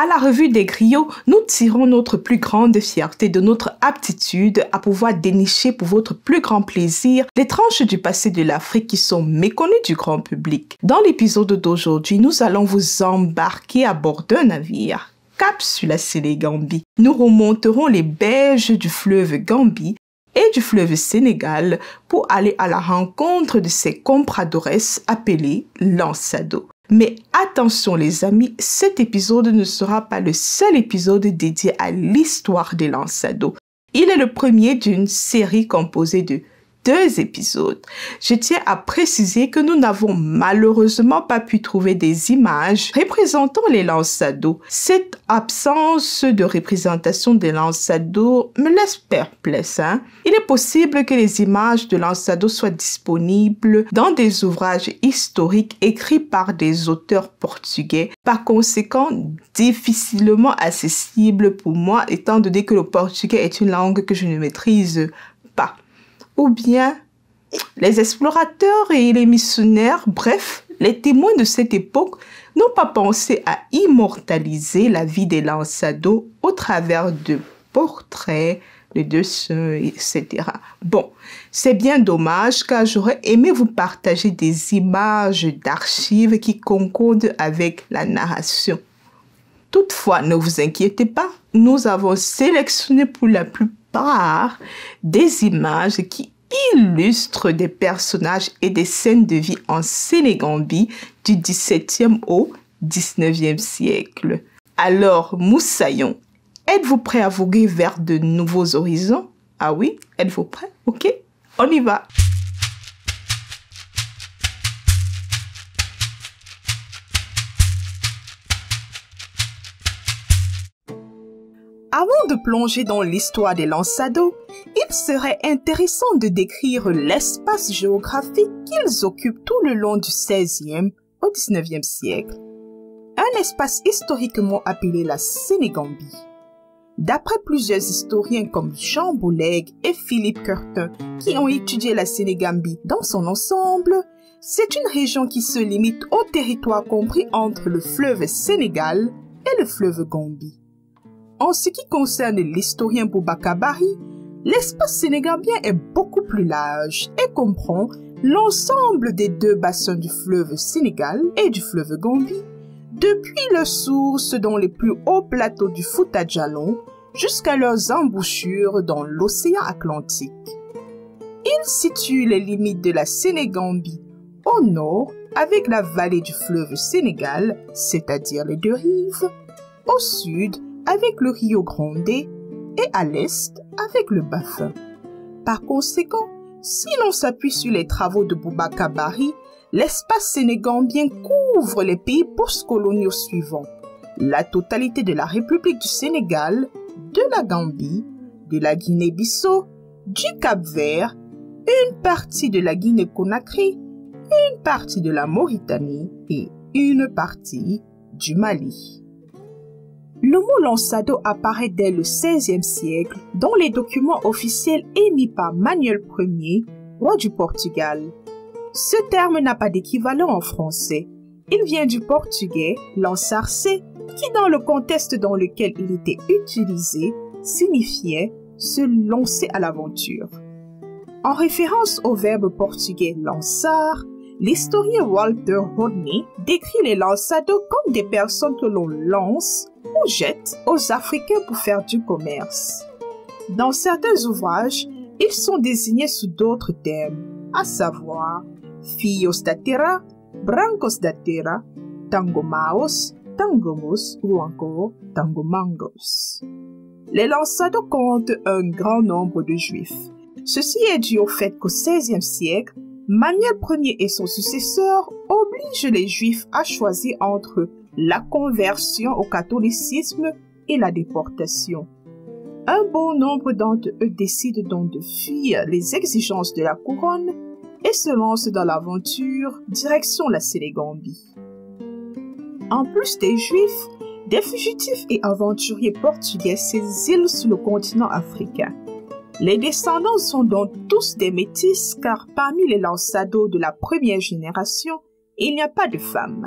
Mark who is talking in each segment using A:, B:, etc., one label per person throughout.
A: À la revue des griots, nous tirons notre plus grande fierté de notre aptitude à pouvoir dénicher pour votre plus grand plaisir les tranches du passé de l'Afrique qui sont méconnues du grand public. Dans l'épisode d'aujourd'hui, nous allons vous embarquer à bord d'un navire. Cap sur la Sénégambie. Nous remonterons les berges du fleuve Gambie et du fleuve Sénégal pour aller à la rencontre de ces compradores appelés lançados. Mais attention les amis, cet épisode ne sera pas le seul épisode dédié à l'histoire des lançados. Il est le premier d'une série composée de 2 épisodes. Je tiens à préciser que nous n'avons malheureusement pas pu trouver des images représentant les lançados. Cette absence de représentation des lançados me laisse perplexe. Il est possible que les images de lançados soient disponibles dans des ouvrages historiques écrits par des auteurs portugais, par conséquent difficilement accessibles pour moi étant donné que le portugais est une langue que je ne maîtrise pas. Ou bien les explorateurs et les missionnaires, bref, les témoins de cette époque n'ont pas pensé à immortaliser la vie des lançados au travers de portraits, de dessins, etc. Bon, c'est bien dommage car j'aurais aimé vous partager des images d'archives qui concordent avec la narration. Toutefois, ne vous inquiétez pas, nous avons sélectionné pour la plupart des images qui illustrent des personnages et des scènes de vie en Sénégambie du XVIIe au XIXe siècle. Alors, moussaillons, êtes-vous prêts à voguer vers de nouveaux horizons? Ah oui, êtes-vous prêts? Ok, on y va! Avant de plonger dans l'histoire des lançados, il serait intéressant de décrire l'espace géographique qu'ils occupent tout le long du XVIe au XIXe siècle. Un espace historiquement appelé la Sénégambie. D'après plusieurs historiens comme Jean Boulegue et Philippe Curtin qui ont étudié la Sénégambie dans son ensemble, c'est une région qui se limite au territoire compris entre le fleuve Sénégal et le fleuve Gambie. En ce qui concerne l'historien Boubacar Bari, l'espace sénégambien est beaucoup plus large et comprend l'ensemble des 2 bassins du fleuve Sénégal et du fleuve Gambie, depuis leurs sources dans les plus hauts plateaux du Fouta Djallon jusqu'à leurs embouchures dans l'océan Atlantique. Il situe les limites de la Sénégambie au nord avec la vallée du fleuve Sénégal, c'est-à-dire les 2 rives, au sud avec le Rio Grande et à l'est avec le Bafin. Par conséquent, si l'on s'appuie sur les travaux de Boubacar Bari, l'espace sénégambien couvre les pays postcoloniaux suivants: la totalité de la République du Sénégal, de la Gambie, de la Guinée-Bissau, du Cap-Vert, une partie de la Guinée-Conakry, une partie de la Mauritanie et une partie du Mali. Le mot lançado apparaît dès le XVIe siècle dans les documents officiels émis par Manuel Ier, roi du Portugal. Ce terme n'a pas d'équivalent en français. Il vient du portugais lançar-se, qui dans le contexte dans lequel il était utilisé, signifiait se lancer à l'aventure. En référence au verbe portugais lançar, l'historien Walter Rodney décrit les lançados comme des personnes que l'on lance ou jette aux Africains pour faire du commerce. Dans certains ouvrages, ils sont désignés sous d'autres termes, à savoir filhos da terra, brancos da terra, tangomaos, tangomos ou encore tangomangos. Les lançados comptent un grand nombre de juifs. Ceci est dû au fait qu'au XVIe siècle, Manuel Ier et son successeur obligent les Juifs à choisir entre la conversion au catholicisme et la déportation. Un bon nombre d'entre eux décident donc de fuir les exigences de la couronne et se lancent dans l'aventure direction la Sénégambie. En plus des Juifs, des fugitifs et aventuriers portugais s'exilent sur le continent africain. Les descendants sont donc tous des métis car parmi les lançados de la première génération, il n'y a pas de femmes.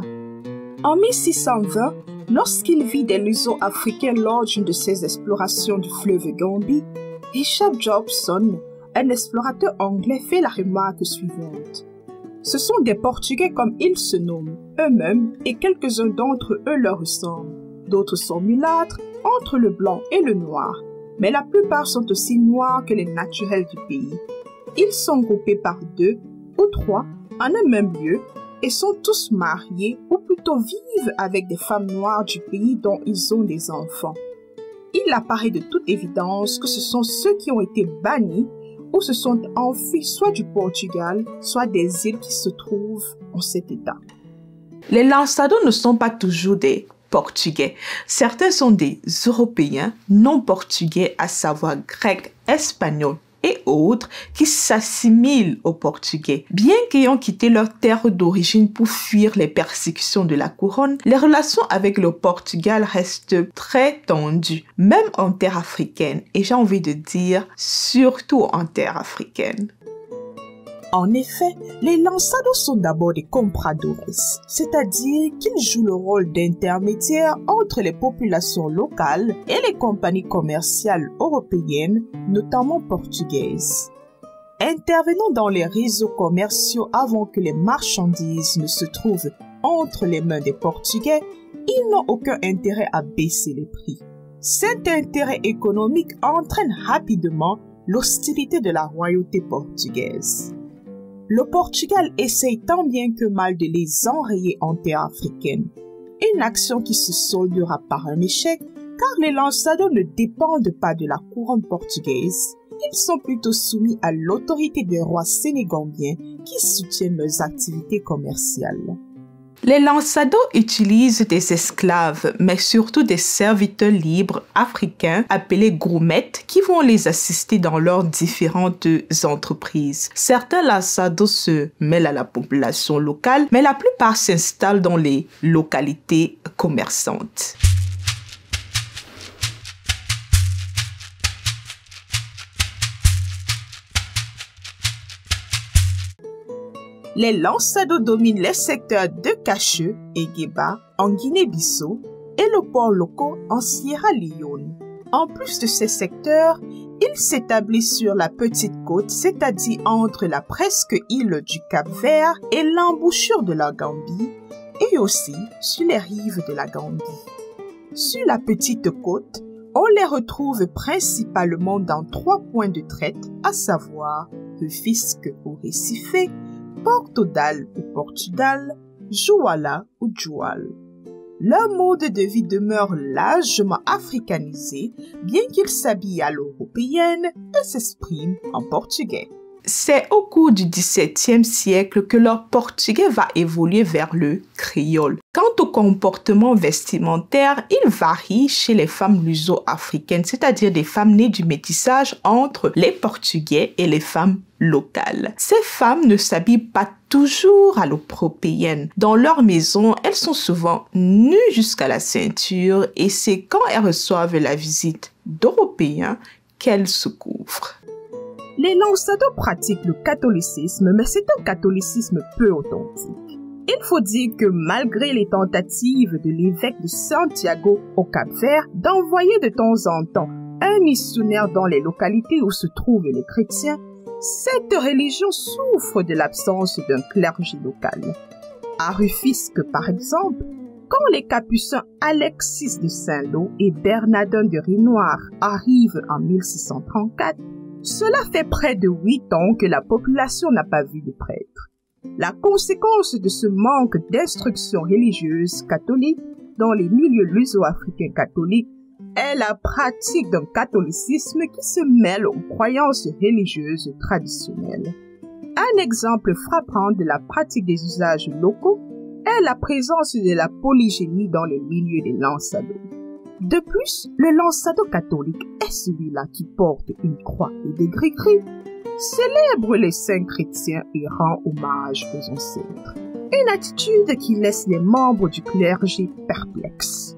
A: En 1620, Lorsqu'il vit des luso-africains lors d'une de ses explorations du fleuve Gambie, Richard Jobson, un explorateur anglais, fait la remarque suivante. Ce sont des Portugais comme ils se nomment eux-mêmes et quelques-uns d'entre eux leur ressemblent. D'autres sont mulâtres, entre le blanc et le noir, mais la plupart sont aussi noirs que les naturels du pays. Ils sont groupés par 2 ou 3 en un même lieu et sont tous mariés ou plutôt vivent avec des femmes noires du pays dont ils ont des enfants. Il apparaît de toute évidence que ce sont ceux qui ont été bannis ou se sont enfuis soit du Portugal, soit des îles qui se trouvent en cet état.
B: Les lançados ne sont pas toujours des Portugais. Certains sont des Européens non portugais, à savoir grecs, espagnols et autres, qui s'assimilent aux Portugais. Bien qu'ayant quitté leur terre d'origine pour fuir les persécutions de la couronne, les relations avec le Portugal restent très tendues, même en terre africaine, et j'ai envie de dire surtout en terre africaine.
A: En effet, les lançados sont d'abord des compradores, c'est-à-dire qu'ils jouent le rôle d'intermédiaires entre les populations locales et les compagnies commerciales européennes, notamment portugaises. Intervenant dans les réseaux commerciaux avant que les marchandises ne se trouvent entre les mains des Portugais, ils n'ont aucun intérêt à baisser les prix. Cet intérêt économique entraîne rapidement l'hostilité de la royauté portugaise. Le Portugal essaye tant bien que mal de les enrayer en terre africaine, une action qui se soldera par un échec car les lançados ne dépendent pas de la couronne portugaise, ils sont plutôt soumis à l'autorité des rois sénégambiens qui soutiennent leurs activités commerciales.
B: Les lançados utilisent des esclaves, mais surtout des serviteurs libres africains appelés groumettes qui vont les assister dans leurs différentes entreprises. Certains lançados se mêlent à la population locale, mais la plupart s'installent dans les localités commerçantes.
A: Les lançados dominent les secteurs de Cacheux et Guéba en Guinée-Bissau et le port local en Sierra Leone. En plus de ces secteurs, ils s'établissent sur la petite côte, c'est-à-dire entre la presque île du Cap-Vert et l'embouchure de la Gambie, et aussi sur les rives de la Gambie. Sur la petite côte, on les retrouve principalement dans 3 points de traite, à savoir Rufisque ou Recife, Porto-Dal ou Portudal, Jouala ou Joual. Leur mode de vie demeure largement africanisé, bien qu'ils s'habillent à l'européenne et s'expriment en portugais.
B: C'est au cours du XVIIe siècle que leur portugais va évoluer vers le créole. Quant au comportement vestimentaire, il varie chez les femmes luso-africaines, c'est-à-dire des femmes nées du métissage entre les Portugais et les femmes locales. Ces femmes ne s'habillent pas toujours à l'européenne. Dans leur maison, elles sont souvent nues jusqu'à la ceinture et c'est quand elles reçoivent la visite d'Européens qu'elles se couvrent.
A: Les lançados pratiquent le catholicisme, mais c'est un catholicisme peu authentique. Il faut dire que malgré les tentatives de l'évêque de Santiago au Cap-Vert d'envoyer de temps en temps un missionnaire dans les localités où se trouvent les chrétiens, cette religion souffre de l'absence d'un clergé local. À Rufisque, par exemple, quand les capucins Alexis de Saint-Lô et Bernardin de Rinoir arrivent en 1634, cela fait près de 8 ans que la population n'a pas vu de prêtre. La conséquence de ce manque d'instruction religieuse catholique dans les milieux luso-africains catholiques est la pratique d'un catholicisme qui se mêle aux croyances religieuses traditionnelles. Un exemple frappant de la pratique des usages locaux est la présence de la polygénie dans les milieux des lançados. De plus, le lançado catholique est celui-là qui porte une croix et des gris-gris, célèbre les saints chrétiens et rend hommage aux ancêtres. Une attitude qui laisse les membres du clergé perplexes.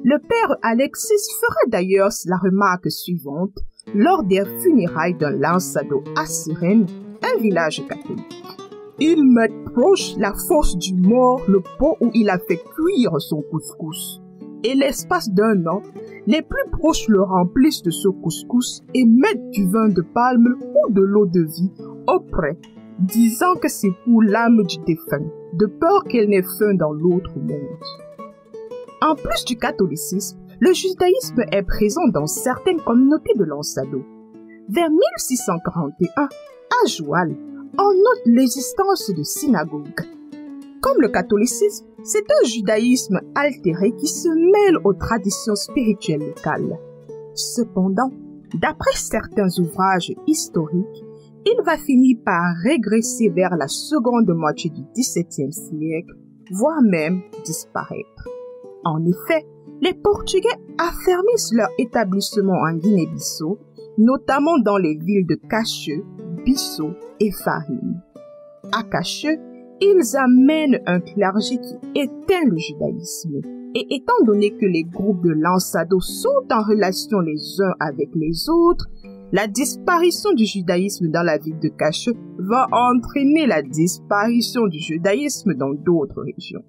A: Le père Alexis fera d'ailleurs la remarque suivante lors des funérailles d'un lançado à Sirène, un village catholique. Ils mettent proche la fosse du mort le pot où il a fait cuire son couscous. et l'espace d'un an, les plus proches le remplissent de ce couscous et mettent du vin de palme ou de l'eau de vie auprès, disant que c'est pour l'âme du défunt, de peur qu'elle n'ait faim dans l'autre monde. En plus du catholicisme, le judaïsme est présent dans certaines communautés de Lansado. Vers 1641, à Joal, on note l'existence de synagogues. Comme le catholicisme, c'est un judaïsme altéré qui se mêle aux traditions spirituelles locales. Cependant, d'après certains ouvrages historiques, il va finir par régresser vers la seconde moitié du XVIIe siècle, voire même disparaître. En effet, les Portugais affermissent leur établissement en Guinée-Bissau, notamment dans les villes de Cacheux, Bissau et Farine. À Cacheux, ils amènent un clergé qui éteint le judaïsme. Et étant donné que les groupes de Lansado sont en relation les uns avec les autres, la disparition du judaïsme dans la ville de Cacheux va entraîner la disparition du judaïsme dans d'autres régions.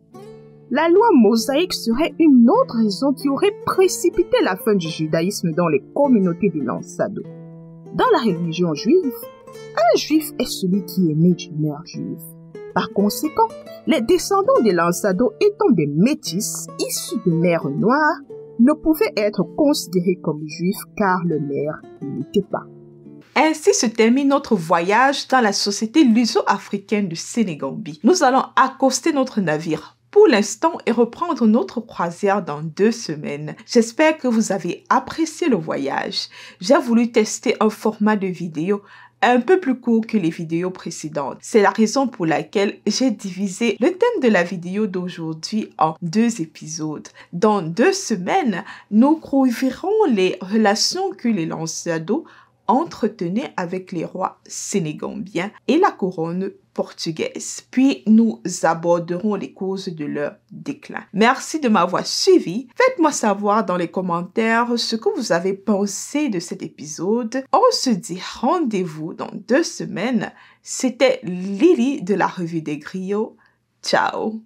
A: La loi mosaïque serait une autre raison qui aurait précipité la fin du judaïsme dans les communautés de Lansado. Dans la religion juive, un juif est celui qui est né d'une mère juive. Par conséquent, les descendants des Lansado étant des métis issus de mères noires ne pouvaient être considérés comme juifs car leur mère n'était pas.
B: Ainsi se termine notre voyage dans la société luso-africaine du Sénégambie. Nous allons accoster notre navire pour l'instant et reprendre notre croisière dans 2 semaines. J'espère que vous avez apprécié le voyage. J'ai voulu tester un format de vidéo un peu plus court que les vidéos précédentes. C'est la raison pour laquelle j'ai divisé le thème de la vidéo d'aujourd'hui en 2 épisodes. Dans 2 semaines, nous couvrirons les relations que les Lansado entretenaient avec les rois sénégambiens et la couronne portugaise. Puis nous aborderons les causes de leur déclin. Merci de m'avoir suivi. Faites-moi savoir dans les commentaires ce que vous avez pensé de cet épisode. On se dit rendez-vous dans 2 semaines. C'était Lily de la Revue des Griots. Ciao!